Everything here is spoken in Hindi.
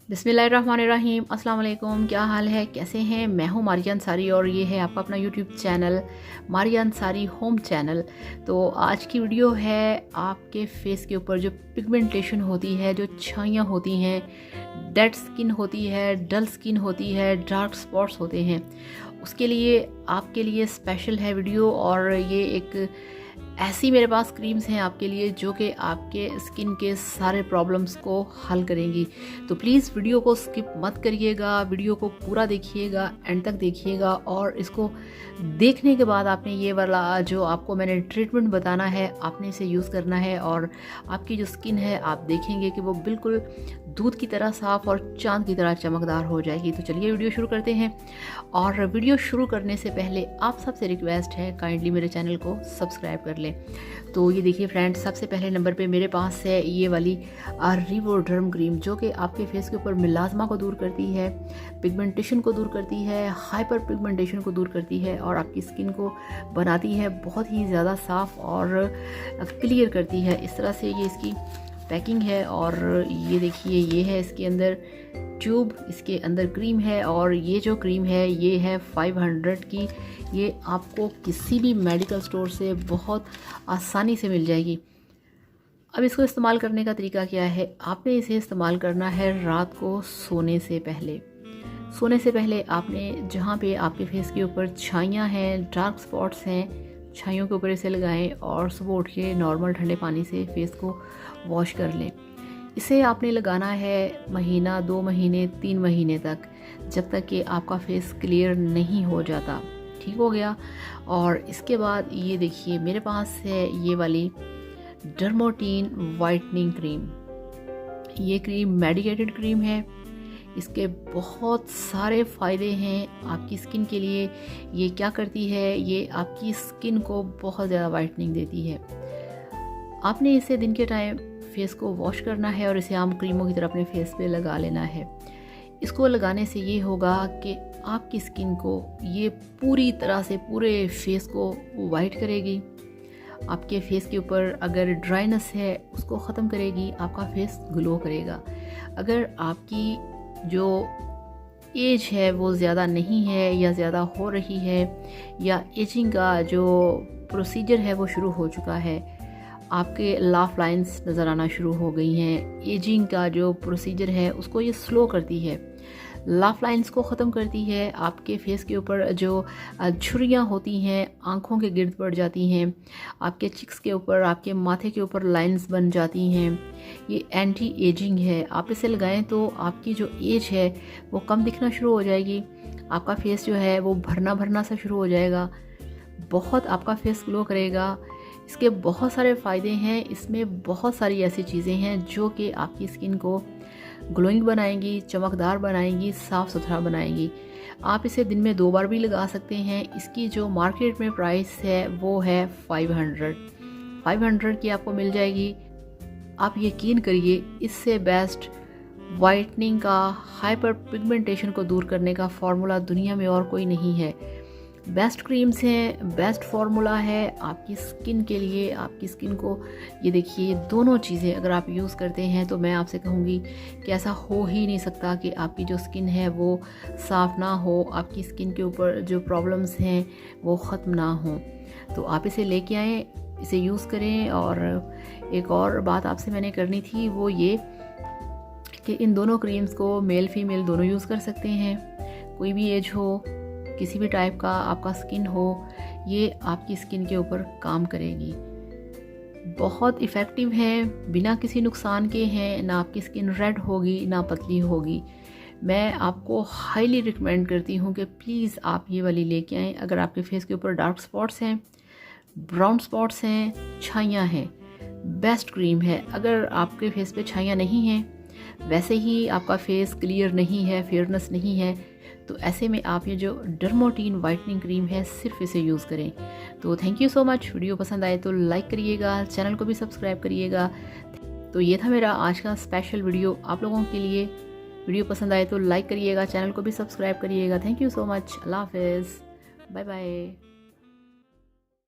बिस्मिल्लाहिर्रहमानिर्रहीम। अस्सलाम वालेकुम। क्या हाल है, कैसे हैं? मैं हूं मारिया अंसारी और ये है आपका अपना YouTube channel Maria Ansari home channel. तो आज की वीडियो है आपके फेस के ऊपर जो पिगमेंटेशन होती है, जो छाइयाँ होती हैं, डेड स्किन होती है, डल स्किन होती है, डार्क स्पॉट्स होते हैं, उसके लिए आपके लिए स्पेशल है वीडियो। और ये एक ऐसी मेरे पास क्रीम्स हैं आपके लिए जो कि आपके स्किन के सारे प्रॉब्लम्स को हल करेंगी। तो प्लीज़ वीडियो को स्किप मत करिएगा, वीडियो को पूरा देखिएगा, एंड तक देखिएगा। और इसको देखने के बाद आपने ये वाला जो आपको मैंने ट्रीटमेंट बताना है, आपने इसे यूज़ करना है और आपकी जो स्किन है आप देखेंगे कि वो बिल्कुल दूध की तरह साफ़ और चाँद की तरह चमकदार हो जाएगी। तो चलिए वीडियो शुरू करते हैं। और वीडियो शुरू करने से पहले आप सबसे रिक्वेस्ट है, काइंडली मेरे चैनल को सब्सक्राइब कर लें। तो ये देखिए फ्रेंड्स, सबसे पहले नंबर पे मेरे पास है ये वाली रिवोडर्म क्रीम, जो कि आपके फेस के ऊपर मिलाजमा को दूर करती है, पिगमेंटेशन को दूर करती है, हाइपर पिगमेंटेशन को दूर करती है और आपकी स्किन को बनाती है बहुत ही ज़्यादा साफ़ और क्लियर करती है। इस तरह से ये इसकी पैकिंग है। और ये देखिए, ये है इसके अंदर ट्यूब, इसके अंदर क्रीम है। और ये जो क्रीम है ये है 500 की। ये आपको किसी भी मेडिकल स्टोर से बहुत आसानी से मिल जाएगी। अब इसको इस्तेमाल करने का तरीका क्या है? आपने इसे इस्तेमाल करना है रात को सोने से पहले। सोने से पहले आपने जहाँ पे आपके फेस के ऊपर छाइयाँ हैं, डार्क स्पॉट्स हैं, छाइयों के ऊपर इसे लगाएं और सुबह उठ के नॉर्मल ठंडे पानी से फेस को वॉश कर लें। इसे आपने लगाना है महीना, 2 महीने, 3 महीने तक, जब तक कि आपका फेस क्लियर नहीं हो जाता। ठीक हो गया? और इसके बाद ये देखिए मेरे पास है ये वाली डर्मोटीन वाइटनिंग क्रीम। ये क्रीम मेडिकेटेड क्रीम है। इसके बहुत सारे फ़ायदे हैं आपकी स्किन के लिए। ये क्या करती है? ये आपकी स्किन को बहुत ज़्यादा वाइटनिंग देती है। आपने इसे दिन के टाइम फेस को वॉश करना है और इसे आम क्रीमों की तरह अपने फेस पे लगा लेना है। इसको लगाने से ये होगा कि आपकी स्किन को ये पूरी तरह से पूरे फेस को वाइट करेगी। आपके फेस के ऊपर अगर ड्राइनेस है उसको ख़त्म करेगी, आपका फेस ग्लो करेगा। अगर आपकी जो एज है वो ज़्यादा नहीं है या ज़्यादा हो रही है, या एजिंग का जो प्रोसीजर है वो शुरू हो चुका है, आपके लाफ लाइंस नज़र आना शुरू हो गई हैं, एजिंग का जो प्रोसीजर है उसको ये स्लो करती है, लाफ लाइंस को ख़त्म करती है। आपके फेस के ऊपर जो झुर्रियाँ होती हैं आँखों के गिर्द पड़ जाती हैं, आपके चिक्स के ऊपर, आपके माथे के ऊपर लाइंस बन जाती हैं, ये एंटी एजिंग है। आप इसे लगाएं तो आपकी जो एज है वो कम दिखना शुरू हो जाएगी। आपका फेस जो है वो भरना भरना सा शुरू हो जाएगा, बहुत आपका फेस ग्लो करेगा। इसके बहुत सारे फ़ायदे हैं। इसमें बहुत सारी ऐसी चीज़ें हैं जो कि आपकी स्किन को ग्लोइंग बनाएंगी, चमकदार बनाएंगी, साफ़ सुथरा बनाएंगी। आप इसे दिन में 2 बार भी लगा सकते हैं। इसकी जो मार्केट में प्राइस है वो है 500 की आपको मिल जाएगी। आप यकीन करिए, इससे बेस्ट वाइटनिंग का, हाइपर पिगमेंटेशन को दूर करने का फार्मूला दुनिया में और कोई नहीं है। बेस्ट क्रीम्स हैं, बेस्ट फार्मूला है आपकी स्किन के लिए। आपकी स्किन को ये देखिए, दोनों चीज़ें अगर आप यूज़ करते हैं तो मैं आपसे कहूँगी कि ऐसा हो ही नहीं सकता कि आपकी जो स्किन है वो साफ़ ना हो, आपकी स्किन के ऊपर जो प्रॉब्लम्स हैं वो ख़त्म ना हो। तो आप इसे लेके आएँ, इसे यूज़ करें। और एक और बात आपसे मैंने करनी थी वो ये कि इन दोनों क्रीम्स को मेल फीमेल दोनों यूज़ कर सकते हैं। कोई भी एज हो, किसी भी टाइप का आपका स्किन हो, ये आपकी स्किन के ऊपर काम करेगी। बहुत इफ़ेक्टिव हैं, बिना किसी नुकसान के हैं। ना आपकी स्किन रेड होगी ना पतली होगी। मैं आपको हाईली रिकमेंड करती हूँ कि प्लीज़ आप ये वाली लेके आएँ। अगर आपके फेस के ऊपर डार्क स्पॉट्स हैं, ब्राउन स्पॉट्स हैं, छाइयाँ हैं, बेस्ट क्रीम है। अगर आपके फेस पे छाइयाँ नहीं हैं, वैसे ही आपका फेस क्लियर नहीं है, फेयरनेस नहीं है, तो ऐसे में आप ये जो डर्मोटीन वाइटनिंग क्रीम है सिर्फ इसे यूज़ करें। तो thank you so much. Video पसंद आए तो लाइक करिएगा, चैनल को भी सब्सक्राइब करिएगा। तो ये था मेरा आज का स्पेशल वीडियो आप लोगों के लिए। वीडियो पसंद आए तो लाइक करिएगा, चैनल को भी सब्सक्राइब करिएगा। Thank you so much. अल्लाह हाफिज़, बाय बाय।